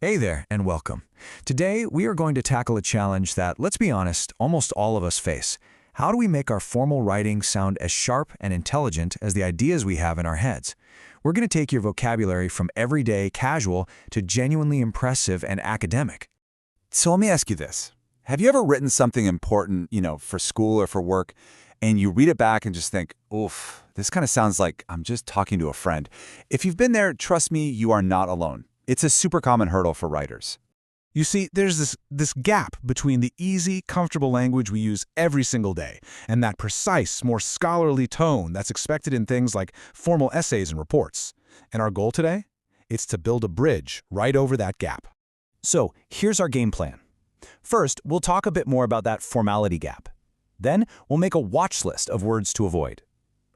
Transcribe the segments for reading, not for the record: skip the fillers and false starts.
Hey there, and welcome. Today, we are going to tackle a challenge that, let's be honest, almost all of us face. How do we make our formal writing sound as sharp and intelligent as the ideas we have in our heads? We're going to take your vocabulary from everyday, casual, to genuinely impressive and academic. So let me ask you this. Have you ever written something important, for school or for work, and you read it back and just think, oof, this kind of sounds like I'm just talking to a friend? If you've been there, trust me, you are not alone. It's a super common hurdle for writers. You see, there's this gap between the easy, comfortable language we use every single day and that precise, more scholarly tone that's expected in things like formal essays and reports. And our goal today? It's to build a bridge right over that gap. So here's our game plan. First, we'll talk a bit more about that formality gap. Then, we'll make a watch list of words to avoid.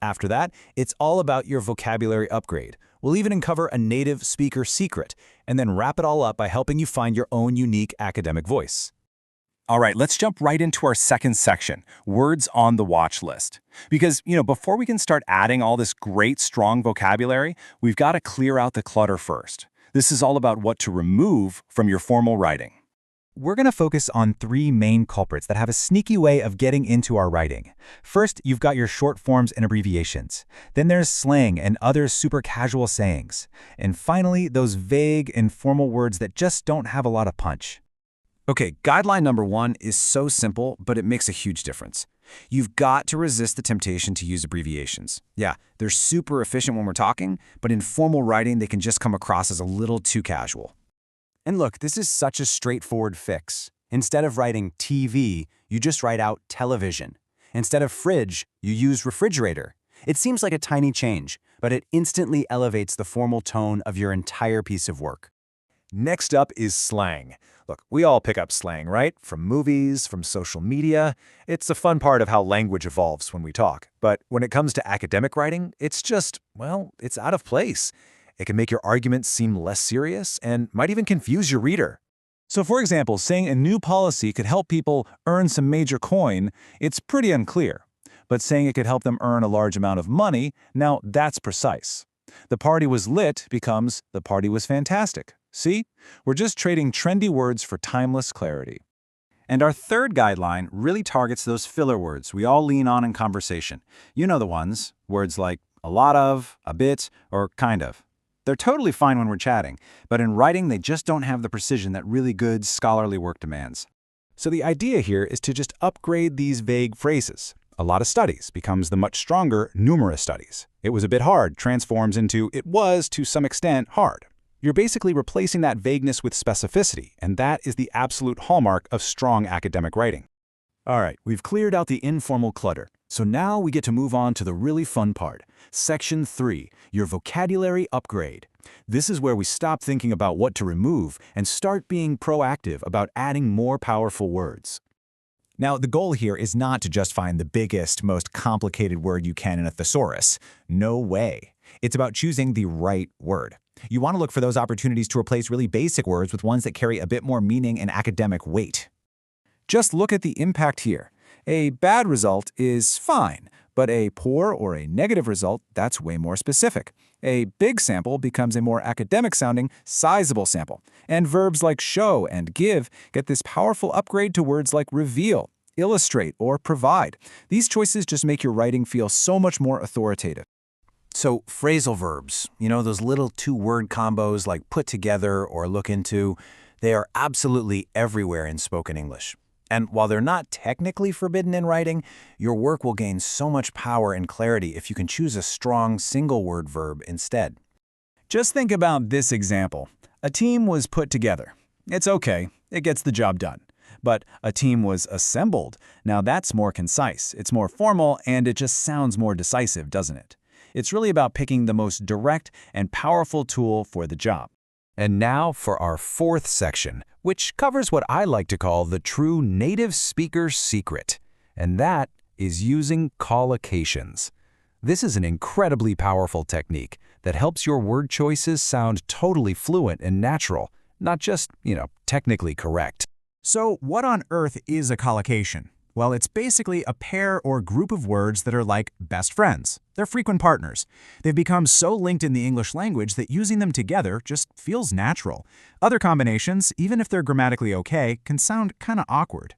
After that, it's all about your vocabulary upgrade. We'll even uncover a native speaker secret, and then wrap it all up by helping you find your own unique academic voice. All right, let's jump right into our second section, words on the watch list. Because, before we can start adding all this great, strong vocabulary, we've got to clear out the clutter first. This is all about what to remove from your formal writing. We're going to focus on three main culprits that have a sneaky way of getting into our writing. First, you've got your short forms and abbreviations. Then there's slang and other super casual sayings. And finally, those vague, informal words that just don't have a lot of punch. Okay, guideline number one is so simple, but it makes a huge difference. You've got to resist the temptation to use abbreviations. Yeah, they're super efficient when we're talking, but in formal writing, they can just come across as a little too casual. And look, this is such a straightforward fix. Instead of writing TV, you just write out television. Instead of fridge, you use refrigerator. It seems like a tiny change, but it instantly elevates the formal tone of your entire piece of work. Next up is slang. Look, we all pick up slang, right? From movies, from social media. It's a fun part of how language evolves when we talk. But when it comes to academic writing, it's just, it's out of place. It can make your arguments seem less serious and might even confuse your reader. So for example, saying a new policy could help people earn some major coin, it's pretty unclear. But saying it could help them earn a large amount of money, now that's precise. The party was lit becomes the party was fantastic. See? We're just trading trendy words for timeless clarity. And our third guideline really targets those filler words we all lean on in conversation. You know the ones, words like a lot of, a bit, or kind of. They're totally fine when we're chatting, but in writing they just don't have the precision that really good scholarly work demands. So the idea here is to just upgrade these vague phrases. A lot of studies becomes the much stronger numerous studies. It was a bit hard transforms into it was, to some extent, hard. You're basically replacing that vagueness with specificity, and that is the absolute hallmark of strong academic writing. All right, we've cleared out the informal clutter. So now we get to move on to the really fun part. Section 3, your vocabulary upgrade. This is where we stop thinking about what to remove and start being proactive about adding more powerful words. Now, the goal here is not to just find the biggest, most complicated word you can in a thesaurus. No way. It's about choosing the right word. You want to look for those opportunities to replace really basic words with ones that carry a bit more meaning and academic weight. Just look at the impact here. A bad result is fine, but a poor or a negative result, that's way more specific. A big sample becomes a more academic-sounding, sizable sample. And verbs like show and give get this powerful upgrade to words like reveal, illustrate, or provide. These choices just make your writing feel so much more authoritative. So phrasal verbs, those little two-word combos like put together or look into, they are absolutely everywhere in spoken English. And while they're not technically forbidden in writing, your work will gain so much power and clarity if you can choose a strong single-word verb instead. Just think about this example. A team was put together. It's okay, it gets the job done. But a team was assembled. Now that's more concise, it's more formal, and it just sounds more decisive, doesn't it? It's really about picking the most direct and powerful tool for the job. And now for our fourth section, which covers what I like to call the true native speaker secret. And that is using collocations. This is an incredibly powerful technique that helps your word choices sound totally fluent and natural, not just, technically correct. So what on earth is a collocation? Well, it's basically a pair or group of words that are like best friends. They're frequent partners. They've become so linked in the English language that using them together just feels natural. Other combinations, even if they're grammatically okay, can sound kind of awkward.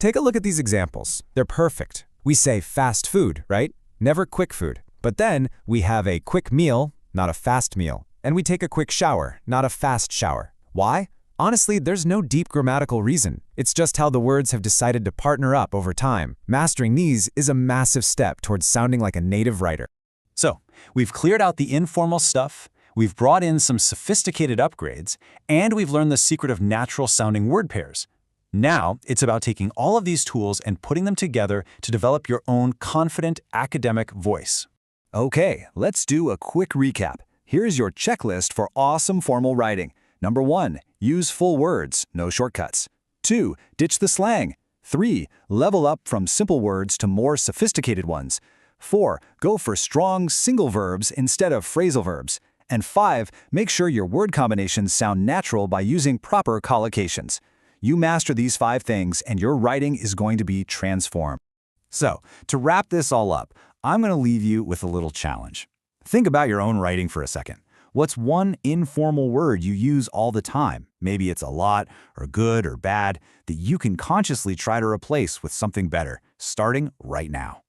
Take a look at these examples. They're perfect. We say fast food, right? Never quick food. But then we have a quick meal, not a fast meal. And we take a quick shower, not a fast shower. Why? Honestly, there's no deep grammatical reason. It's just how the words have decided to partner up over time. Mastering these is a massive step towards sounding like a native writer. So, we've cleared out the informal stuff, we've brought in some sophisticated upgrades, and we've learned the secret of natural-sounding word pairs. Now, it's about taking all of these tools and putting them together to develop your own confident academic voice. Okay, let's do a quick recap. Here's your checklist for awesome formal writing. Number 1, use full words, no shortcuts. 2, ditch the slang. 3, level up from simple words to more sophisticated ones. 4, go for strong single verbs instead of phrasal verbs. And 5, make sure your word combinations sound natural by using proper collocations. You master these 5 things and your writing is going to be transformed. So, to wrap this all up, I'm going to leave you with a little challenge. Think about your own writing for a second. What's one informal word you use all the time? Maybe it's a lot, or good, or bad, that you can consciously try to replace with something better, starting right now.